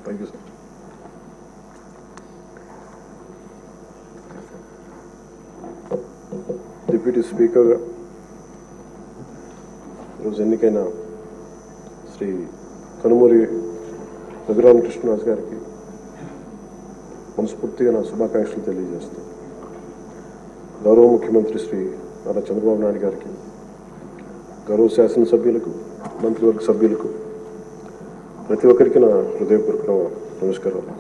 Thank you sir. Deputy స్పీకర్గా ఈరోజు ఎన్నికైన శ్రీ కనుమూరి రఘురామకృష్ణరాజు గారికి మనస్ఫూర్తిగా నా శుభాకాంక్షలు తెలియజేస్తాను. గౌరవ ముఖ్యమంత్రి శ్రీ నారా చంద్రబాబు నాయుడు గారికి, గౌరవ శాసనసభ్యులకు, మంత్రివర్గ సభ్యులకు, ప్రతి ఒక్కరికి నా హృదయపూర్వక నమస్కారాలు.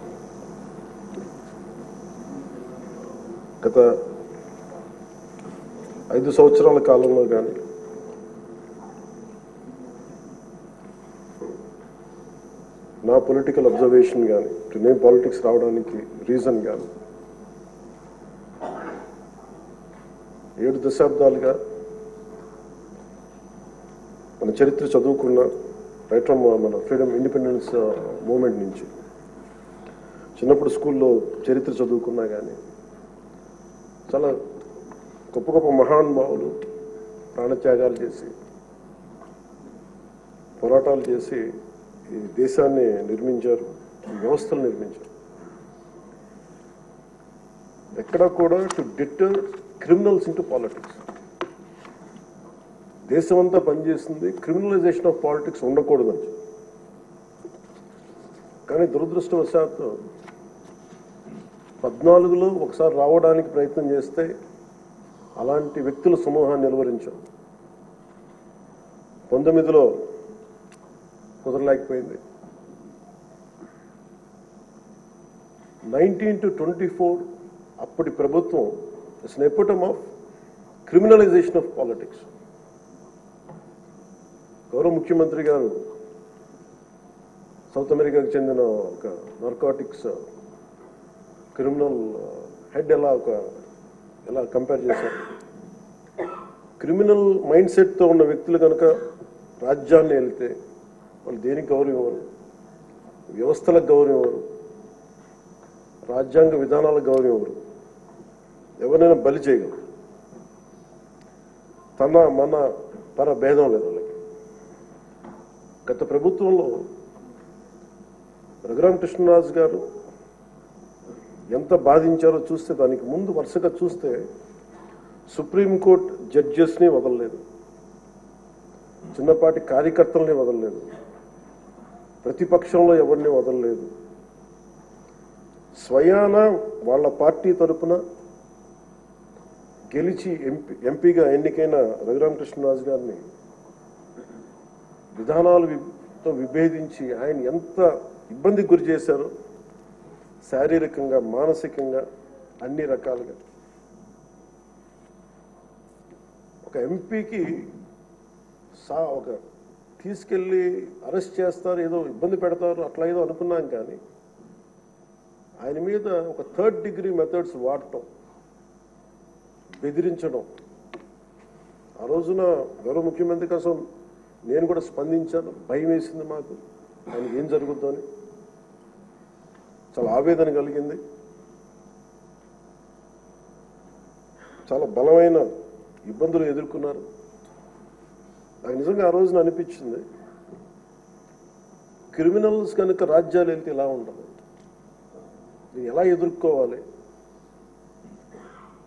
గత 5 సంవత్సరాల కాలంలో కానీ నా పొలిటికల్ అబ్జర్వేషన్ కానీ, నేను పాలిటిక్స్ రావడానికి రీజన్ కానీ 7 దశాబ్దాలుగా మన చరిత్ర చదువుకున్న రైట్ ఫ్రమ్ మన ఫ్రీడమ్ ఇండిపెండెన్స్ మూమెంట్ నుంచి చిన్నప్పుడు స్కూల్లో చరిత్ర చదువుకున్నా కానీ చాలా గొప్ప గొప్ప మహానుభావులు ప్రాణత్యాగాలు చేసి పోరాటాలు చేసి ఈ దేశాన్ని నిర్మించారు, ఈ వ్యవస్థలు నిర్మించారు. ఎక్కడా కూడా to deter criminals into politics. దేశమంతా పనిచేస్తుంది క్రిమినలైజేషన్ ఆఫ్ పాలిటిక్స్ ఉండకూడదని. కానీ దురదృష్టవశాత్తు 14లో ఒకసారి రావడానికి ప్రయత్నం చేస్తే అలాంటి వ్యక్తుల సమూహాన్ని నిలువరించాం. 19లో కుదరలేకపోయింది. 19 to 24 అప్పటి ప్రభుత్వం it's an ఎపిటమ్ of criminalization of politics. గౌరవ ముఖ్యమంత్రి గారు సౌత్ అమెరికాకు చెందిన ఒక నార్కోటిక్స్ క్రిమినల్ హెడ్ ఎలా కంపేర్ చేశారు. క్రిమినల్ మైండ్ సెట్తో ఉన్న వ్యక్తులు కనుక రాజ్యాన్ని వెళ్తే వాళ్ళు దేనికి గౌరవం ఇవ్వరు, వ్యవస్థలకు గౌరవం ఇవ్వరు, రాజ్యాంగ విధానాలకు గౌరవం ఇవ్వరు, ఎవరైనా బలి చేయగలరు. మన భేదం లేదు వాళ్ళకి. గత ప్రభుత్వంలో రఘురామకృష్ణరాజు గారు ఎంత బాధించారో చూస్తే, దానికి ముందు వరుసగా చూస్తే సుప్రీంకోర్టు జడ్జెస్ని వదలలేదు, చిన్నపాటి కార్యకర్తల్ని వదలలేదు, ప్రతిపక్షంలో ఎవరిని వదలలేదు. స్వయాన వాళ్ళ పార్టీ తరఫున గెలిచి ఎంపీగా ఎన్నికైన రఘురామకృష్ణరాజు గారిని విధానాలతో విభేదించి ఆయన ఎంత ఇబ్బందికి గురి చేశారో, శారీరకంగా, మానసికంగా, అన్ని రకాలుగా. ఒక ఎంపీకి ఒక తీసుకెళ్ళి అరెస్ట్ చేస్తారు, ఏదో ఇబ్బంది పెడతారు, అట్లా ఏదో అనుకున్నాం. కానీ ఆయన మీద ఒక 3rd degree మెథడ్స్ వాడటం, బెదిరించడం. ఆ రోజున గౌరవ ముఖ్యమంత్రి కోసం నేను కూడా స్పందించాను. భయం వేసింది మాకు, ఆయనకి ఏం జరుగుద్దో అని. చాలా ఆవేదన కలిగింది. చాలా బలమైన ఇబ్బందులు ఎదుర్కొన్నారు. నాకు నిజంగా ఆ రోజున అనిపించింది, క్రిమినల్స్ కనుక రాజ్యాలు వెళ్తే ఎలా ఉండదు, ఎలా ఎదుర్కోవాలి.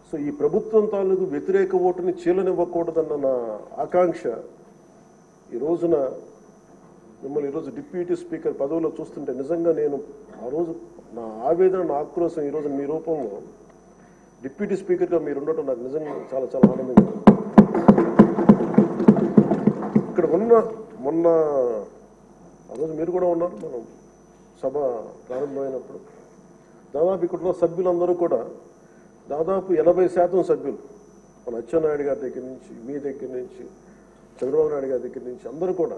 సో ఈ ప్రభుత్వం తాలూకు వ్యతిరేక ఓటుని చీలనివ్వకూడదన్న నా ఆకాంక్ష ఈ రోజున మిమ్మల్ని ఈరోజు డిప్యూటీ స్పీకర్ పదవిలో చూస్తుంటే నిజంగా నేను ఆ రోజు నా ఆవేదన, నా ఆక్రోశం ఈరోజు మీ రూపంలో డిప్యూటీ స్పీకర్గా మీరు ఉండటం నాకు నిజంగా చాలా చాలా ఆనందంగా ఉంది. ఇక్కడ మొన్న ఆ రోజు మీరు కూడా ఉన్నారు, మనం సభ ప్రారంభమైనప్పుడు. దాదాపు ఇక్కడ ఉన్న సభ్యులందరూ కూడా దాదాపు 80% సభ్యులు, మన అచ్చెన్నాయుడు గారి దగ్గర నుంచి, మీ దగ్గర నుంచి, చంద్రబాబు నాయుడు గారి దగ్గర నుంచి అందరూ కూడా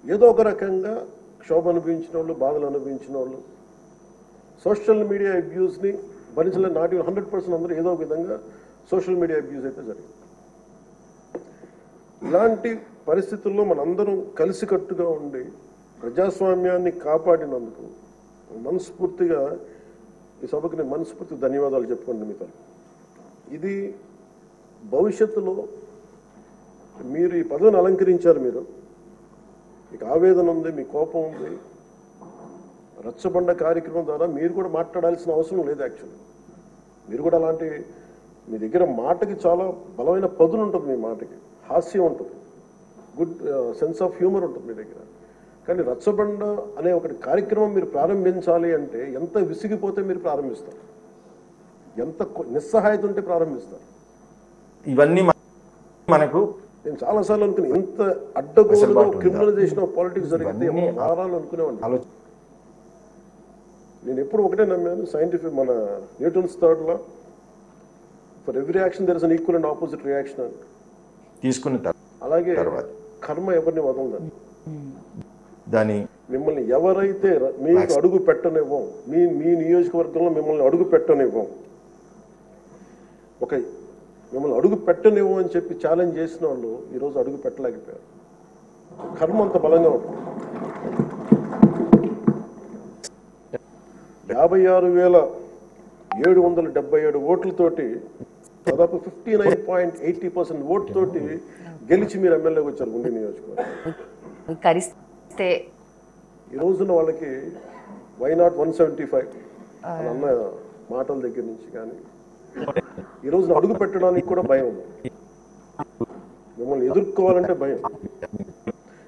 ఏదో ఒక రకంగా క్షోభ అనుభవించిన వాళ్ళు, బాధలు అనుభవించిన వాళ్ళు, సోషల్ మీడియా అబ్యూస్ని భరించలే. నాటి 100% అందరూ ఏదో ఒక విధంగా సోషల్ మీడియా అబ్యూస్ అయితే జరిగింది. ఇలాంటి పరిస్థితుల్లో మనందరం కలిసికట్టుగా ఉండి ప్రజాస్వామ్యాన్ని కాపాడినందుకు మనస్ఫూర్తిగా ఈ సభకు నేను మనస్ఫూర్తిగా ధన్యవాదాలు చెప్పుకోండి మీతో. ఇది భవిష్యత్తులో మీరు ఈ పదవిని అలంకరించారు, మీకు ఆవేదన ఉంది, మీ కోపం ఉంది, రచ్చబండ కార్యక్రమం ద్వారా మీరు కూడా మాట్లాడాల్సిన అవసరం లేదు. యాక్చువల్లీ మీరు కూడా అలాంటి మీ దగ్గర మాటకి చాలా బలమైన పదును ఉంటుంది, మీ మాటకి హాస్యం ఉంటుంది, గుడ్ సెన్స్ ఆఫ్ హ్యూమర్ ఉంటుంది మీ దగ్గర. కానీ రచ్చబండ అనే ఒకటి కార్యక్రమం మీరు ప్రారంభించాలి అంటే ఎంత విసిగిపోతే మీరు ప్రారంభిస్తారు, ఎంత నిస్సహాయత ఉంటే ప్రారంభిస్తారు. ఇవన్నీ మనకు నేను చాలాసార్లు అనుకున్నాను, ఎంత అడ్డగోలుగా క్రిమినలైజేషన్ ఆఫ్ పాలిటిక్స్ జరిగితే మారాలని అనుకునేవాడిని. నేను ఎప్పుడు ఒకటే నమ్మాను, సైంటిఫిక్ మన Newton's third law, for every action there is an equal and opposite reaction అని తీసుకున్న అలాగే కర్మ ఎవరిని వదలదని. దాని మిమ్మల్ని ఎవరైతే మీకు అడుగు పెట్టనివ్వం, మీ నియోజకవర్గంలో మిమ్మల్ని అడుగు పెట్టనివ్వం, మిమ్మల్ని అడుగు పెట్టనివ్వం అని చెప్పి ఛాలెంజ్ చేసిన వాళ్ళు ఈరోజు అడుగు పెట్టలేకపోయారు. కర్మ అంత బలంగా ఉంటుంది. 56,777 ఓట్లతోటి దాదాపు 59.80% ఓట్లతోటి గెలిచి మీరు ఎమ్మెల్యేకి వచ్చారు గుండి నియోజకవర్గం. ఈ రోజున వాళ్ళకి వైనాట్ 175 అన్న మాటల దగ్గర నుంచి కానీ ఈ రోజున అడుగు పెట్టడానికి కూడా భయం ఉంది. మిమ్మల్ని ఎదుర్కోవాలంటే భయం.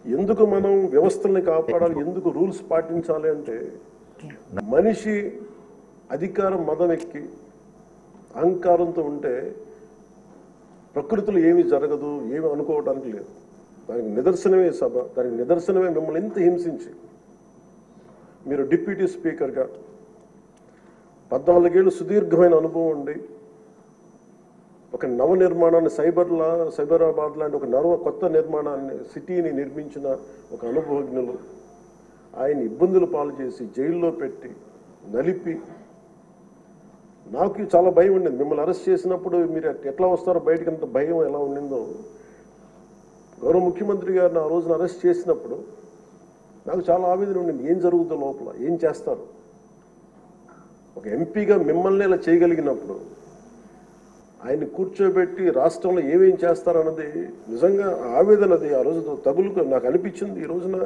ఎందుకు మనం వ్యవస్థల్ని కాపాడాలి, ఎందుకు రూల్స్ పాటించాలి అంటే మనిషి అధికారం మదం ఎక్కి అహంకారంతో ఉంటే ప్రకృతిలో ఏమీ జరగదు, ఏమి అనుకోవడానికి లేదు. దానికి నిదర్శనమే సభ, దానికి నిదర్శనమే మిమ్మల్ని ఎంత హింసించి మీరు డిప్యూటీ స్పీకర్గా 14 ఏళ్ళు సుదీర్ఘమైన అనుభవం ఉండి ఒక నవ నిర్మాణాన్ని సైబరాబాద్ లాంటి ఒక కొత్త నిర్మాణాన్ని సిటీని నిర్మించిన ఒక అనుభవజ్ఞులు ఆయన ఇబ్బందులు పాలు చేసి జైల్లో పెట్టి నలిపి, నాకు చాలా భయం ఉండింది. మిమ్మల్ని అరెస్ట్ చేసినప్పుడు మీరు ఎట్లా వస్తారో బయటకు, అంత భయం ఎలా ఉండిందో. గౌరవ ముఖ్యమంత్రి గారిని ఆ రోజున అరెస్ట్ చేసినప్పుడు నాకు చాలా ఆవేదన ఉండింది. ఏం జరుగుతుందో లోపల, ఏం చేస్తారు. ఒక ఎంపీగా మిమ్మల్ని ఇలా చేయగలిగినప్పుడు ఆయన్ని కూర్చోబెట్టి రాష్ట్రంలో ఏమేం చేస్తారన్నది నిజంగా ఆవేదనది ఆ రోజు తగులుకు నాకు అనిపించింది. ఈ రోజున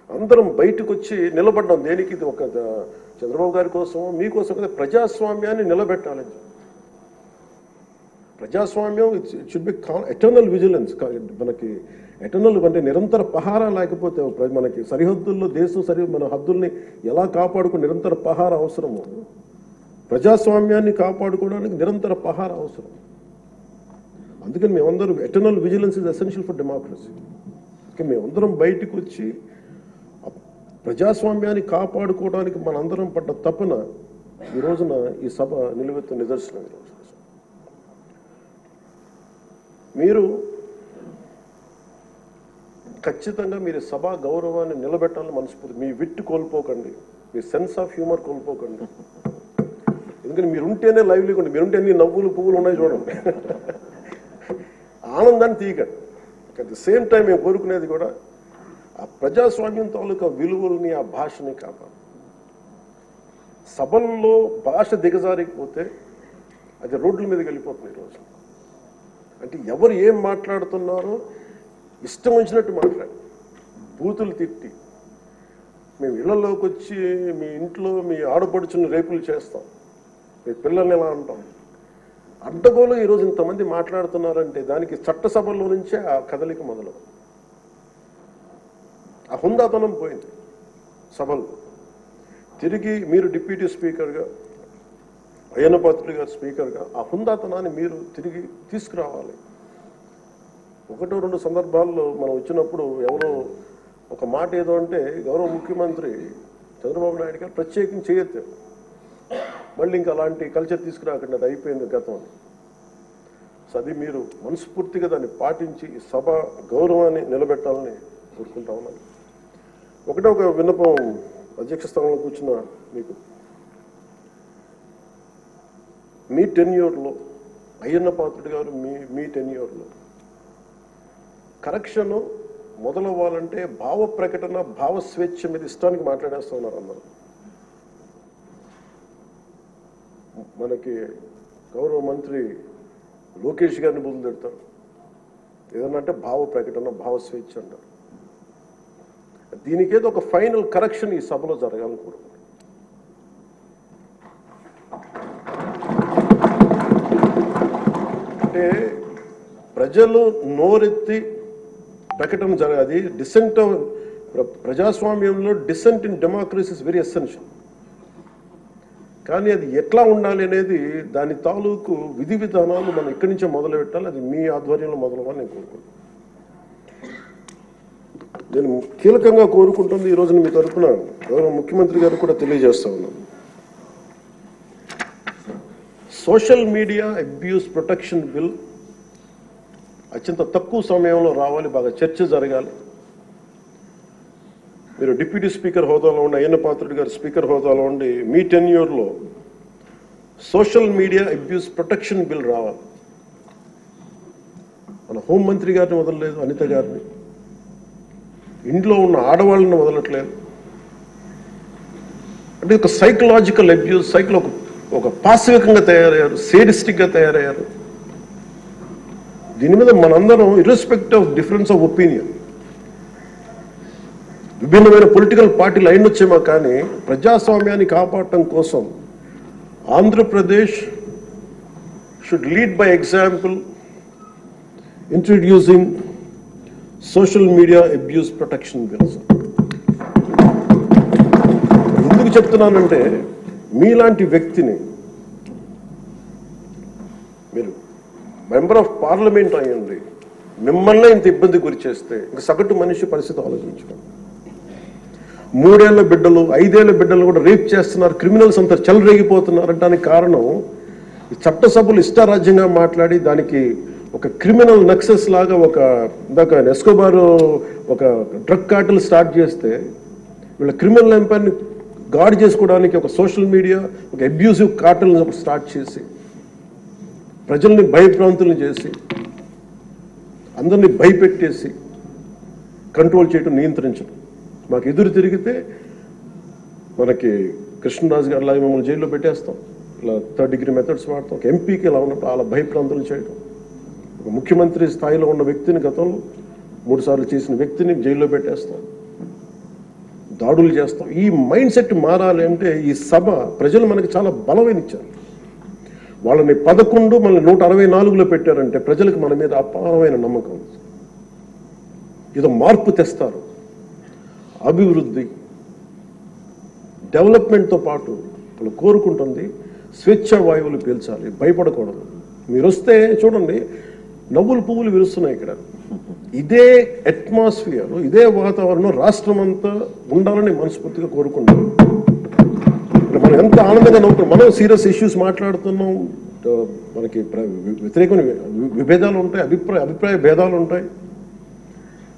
అందరం బయటకు వచ్చి నిలబడ్డాం. దేనికి? ఇది ఒక చంద్రబాబు గారి కోసం, మీకోసం కదా, ప్రజాస్వామ్యాన్ని నిలబెట్టాలి. ప్రజాస్వామ్యం it should be eternal vigilance. మనకి ఎటర్నల్ అంటే నిరంతర పహారా లేకపోతే మనకి సరిహద్దుల్లో దేశం మన హద్దుల్ని ఎలా కాపాడుకుని నిరంతర పహారా అవసరము. ప్రజాస్వామ్యాన్ని కాపాడుకోవడానికి నిరంతర పహారా అవసరం. అందుకని మేమందరం eternal vigilance is essential for democracy. మేమందరం బయటకు వచ్చి ప్రజాస్వామ్యాన్ని కాపాడుకోవడానికి మనందరం పడ్డ తపన ఈ రోజున ఈ సభ నిలువెత్తు నిదర్శనం. ఈరోజు మీరు ఖచ్చితంగా మీరు సభా గౌరవాన్ని నిలబెట్టాలని మనస్ఫూర్తి. మీ విట్టు కోల్పోకండి, మీ సెన్స్ ఆఫ్ హ్యూమర్ కోల్పోకండి. ఎందుకంటే మీరుంటేనే లైవ్లీగా ఉండి, మీరుంటే అన్ని నవ్వులు పువ్వులు ఉన్నాయి చూడండి, ఆనందాన్ని తీయకండి. అట్ ది సేమ్ టైం మేము కోరుకునేది కూడా ఆ ప్రజాస్వామ్యం తాలూకా విలువల్ని, ఆ భాషని కాపాడు. సభల్లో భాష దిగజారిపోతే అది రోడ్ల మీదకి వెళ్ళిపోతుంది ఈరోజు. అంటే ఎవరు ఏం మాట్లాడుతున్నారో ఇష్టం వచ్చినట్టు మాట్లాడి, బూతులు తిట్టి, మేము ఇళ్లలోకి వచ్చి మీ ఇంట్లో మీ ఆడపడుచుని రేపులు చేస్తాం, మీ పిల్లల్ని ఎలా అంటాం. అడ్డగోలు ఈరోజు ఇంతమంది మాట్లాడుతున్నారంటే దానికి చట్టసభల్లో నుంచే ఆ కదలిక మొదలు. ఆ హుందాతనం పోయింది సభలు. తిరిగి మీరు డిప్యూటీ స్పీకర్గా, అయ్యన్న పాత్రుడు గారు స్పీకర్గా ఆ హుందాతనాన్ని మీరు తిరిగి తీసుకురావాలి. 1-2 సందర్భాల్లో మనం వచ్చినప్పుడు ఎవరో ఒక మాట ఏదో అంటే గౌరవ ముఖ్యమంత్రి చంద్రబాబు నాయుడు గారు ప్రత్యేకించి చేయొద్దు, మళ్ళీ ఇంకా అలాంటి కల్చర్ తీసుకురాకండి, అది అయిపోయింది గతం. సో అది మీరు మనస్ఫూర్తిగా దాన్ని పాటించి ఈ సభ గౌరవాన్ని నిలబెట్టాలని కోరుకుంటా ఉన్నాను. ఒక విన్నపం అధ్యక్ష స్థానంలో కూర్చున్న మీకు, మీ టెన్యూర్లో అయ్యన్న పాత్రుడు గారు మీ టెన్యూర్లో కరెక్షన్ మొదలవ్వాలంటే భావ ప్రకటన, భావ స్వేచ్ఛ మీద ఇష్టానికి మాట్లాడేస్తూ ఉన్నారు అందరూ. మనకి గౌరవ మంత్రి లోకేష్ గారిని బుద్ధులు తిడతారు, ఏదన్నా అంటే భావ ప్రకటన, భావ స్వేచ్ఛ అంటారు. దీనికేదో ఒక ఫైనల్ కరెక్షన్ ఈ సభలో జరగాలని కోరుకుంటున్నాను. ప్రజలు నోరెత్తి ప్రకటన జరగాలి. డిసెంట్ ప్రజాస్వామ్యంలో dissent in democracy is very essential. కానీ అది ఎట్లా ఉండాలి అనేది దాని తాలూకు విధి విధానాలు మనం ఇక్కడి నుంచే మొదలు పెట్టాలి. అది మీ ఆధ్వర్యంలో మొదలవ్వాలి నేను కోరుకుంటున్నాను. నేను కీలకంగా కోరుకుంటుంది ఈ రోజున మీ తరఫున గౌరవ ముఖ్యమంత్రి గారు కూడా తెలియజేస్తా ఉన్నాను. Social media abuse protection bill అత్యంత తక్కువ సమయంలో రావాలి, బాగా చర్చ జరగాలి. మీరు డిప్యూటీ స్పీకర్ హోదాలో ఉండి, అయ్యన్న పాత్రుడు గారు స్పీకర్ హోదాలో ఉండి మీ టెన్యూర్లో social media abuse protection bill రావాలి. మన హోంమంత్రి గారిని వదలలేదు, అనిత గారిని, ఇంట్లో ఉన్న ఆడవాళ్ళని వదలట్లేదు. అంటే ఒక సైకలాజికల్ అబ్యూస్, ఒక పాశవికంగా తయారయ్యారు, సేడిస్టిక్గా తయారయ్యారు. దీని మీద మనందరం ఇర్రెస్పెక్ట్ ఆఫ్ డిఫరెన్స్ ఆఫ్ ఒపీనియన్, విభిన్నమైన పొలిటికల్ పార్టీలు అయినొచ్చేమో కానీ ప్రజాస్వామ్యాన్ని కాపాడటం కోసం Andhra Pradesh should lead by example introducing social media abuse protection bills. ఎందుకు చెప్తున్నానంటే మీలాంటి వ్యక్తిని, మీరు మెంబర్ ఆఫ్ పార్లమెంట్ అయ్యండి, మిమ్మల్ని ఇంత ఇబ్బంది గురి చేస్తే ఇంకా సగటు మనిషి పరిస్థితి ఆలోచించుకోండి. 3 ఏళ్ల బిడ్డలు, 5 ఏళ్ల బిడ్డలు కూడా రేప్ చేస్తున్నారు, క్రిమినల్స్ అంతా చెలరేగిపోతున్నారు అంటానికి కారణం ఈ చట్టసభలు ఇష్టారాజ్యంగా మాట్లాడి దానికి ఒక క్రిమినల్ నక్సెస్ లాగా ఇందాక ఎస్కోబార్ ఒక డ్రగ్ కార్టెల్ స్టార్ట్ చేస్తే వీళ్ళ క్రిమినల్ ఎంపైర్ని గార్డ్ చేసుకోవడానికి ఒక సోషల్ మీడియా ఒక అబ్యూసివ్ కార్టెల్ స్టార్ట్ చేసి ప్రజల్ని భయభ్రాంతులను చేసి అందరినీ భయపెట్టేసి కంట్రోల్ చేయడం, నియంత్రించడం. మాకు ఎదురు తిరిగితే మనకి కృష్ణరాజు గారు లాగా మమ్మల్ని జైల్లో పెట్టేస్తాం, ఇలా 3rd degree మెథడ్స్ వాడతాం. ఒక ఎంపీకి ఇలా ఉన్నప్పుడు అలా భయభ్రాంతులు చేయడం, ఒక ముఖ్యమంత్రి స్థాయిలో ఉన్న వ్యక్తిని గతంలో 3 సార్లు చేసిన వ్యక్తిని జైల్లో పెట్టేస్తాం, దాడులు చేస్తాం. ఈ మైండ్ సెట్ మారాలి అంటే ఈ సభ ప్రజలు మనకి చాలా బలమైన ఇచ్చారు. వాళ్ళని 11 మనల్ని 164లో పెట్టారంటే ప్రజలకు మన మీద అపారమైన నమ్మకం. ఏదో మార్పు తెస్తారు. అభివృద్ధి, డెవలప్మెంట్తో పాటు వాళ్ళు కోరుకుంటుంది స్వేచ్ఛ వాయువులు పీల్చాలి, భయపడకూడదు. మీరు వస్తే చూడండి నవ్వులు పువ్వులు విరుస్తున్నాయి ఇక్కడ. ఇదే అట్మాస్ఫియర్, ఇదే వాతావరణం రాష్ట్రం అంతా ఉండాలని మనస్ఫూర్తిగా కోరుకుంటాం. మనం ఎంత ఆనందంగా నవ్వుతున్నాం. మనం సీరియస్ ఇష్యూస్ మాట్లాడుతున్నాం, మనకి వ్యతిరేకమైన విభేదాలు ఉంటాయి, అభిప్రాయ భేదాలు ఉంటాయి,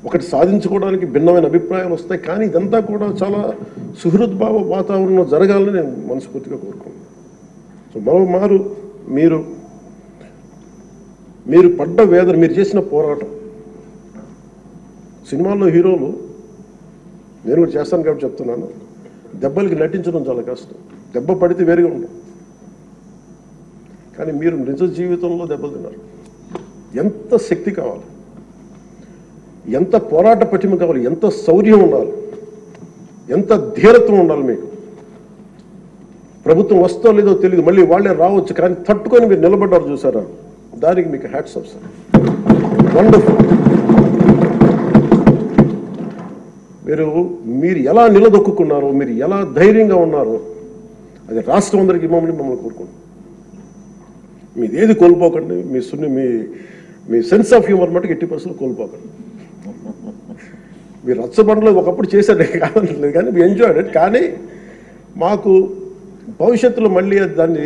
ఒకటి సాధించుకోవడానికి భిన్నమైన అభిప్రాయాలు వస్తాయి. కానీ ఇదంతా కూడా చాలా సుహృద్భావ వాతావరణంలో జరగాలని నేను మనస్ఫూర్తిగా కోరుకుంటున్నాను. సో మరోమారు మీరు పడ్డ వేదన, మీరు చేసిన పోరాటం, సినిమాల్లో హీరోలు, నేను కూడా చేస్తాను కాబట్టి చెప్తున్నాను, దెబ్బలకి నటించడం చాలా కష్టం, దెబ్బ పడితే వేరుగా ఉండవు. కానీ మీరు నిజ జీవితంలో దెబ్బలు తిన్నారు. ఎంత శక్తి కావాలి, ఎంత పోరాట పటిమ కావాలి, ఎంత శౌర్యం ఉండాలి, ఎంత ధీరత్వం ఉండాలి మీకు. ప్రభుత్వం వస్తో లేదో తెలియదు, మళ్ళీ వాళ్ళే రావచ్చు, కానీ తట్టుకొని మీరు నిలబడ్డారు చూసారా, దానికి మీకు హ్యాట్స్ ఆఫ్ సార్. వండర్ఫుల్. మీరు ఎలా నిలదొక్కున్నారో, మీరు ఎలా ధైర్యంగా ఉన్నారో అది రాష్ట్రం అందరికీ మమ్మల్ని కోరుకుంటున్నాం. మీది ఏది కోల్పోకండి, మీ సెన్స్ ఆఫ్ హ్యూమర్ మటుకు 80% కోల్పోకండి. మీరు రచ్చబండలో ఒకప్పుడు చేశారు కాదనలేదు, కానీ మీ ఎంజాయ్డ్ ఇట్. కానీ మాకు భవిష్యత్తులో మళ్ళీ దాన్ని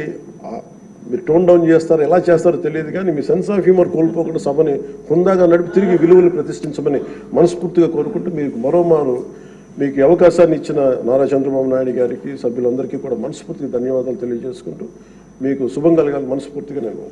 మీరు టోన్ డౌన్ చేస్తారు, ఎలా చేస్తారో తెలియదు, కానీ మీ సెన్స్ ఆఫ్ హ్యూమర్ కోల్పోకుండా సభని హుందాగా నడిపి తిరిగి విలువలు ప్రతిష్ఠించమని మనస్ఫూర్తిగా కోరుకుంటూ మీకు మరోమారు మీకు అవకాశాన్ని ఇచ్చిన నారా చంద్రబాబు నాయుడు గారికి, సభ్యులందరికీ కూడా మనస్ఫూర్తిగా ధన్యవాదాలు తెలియజేసుకుంటూ మీకు శుభం కలగాలి మనస్ఫూర్తిగా నేను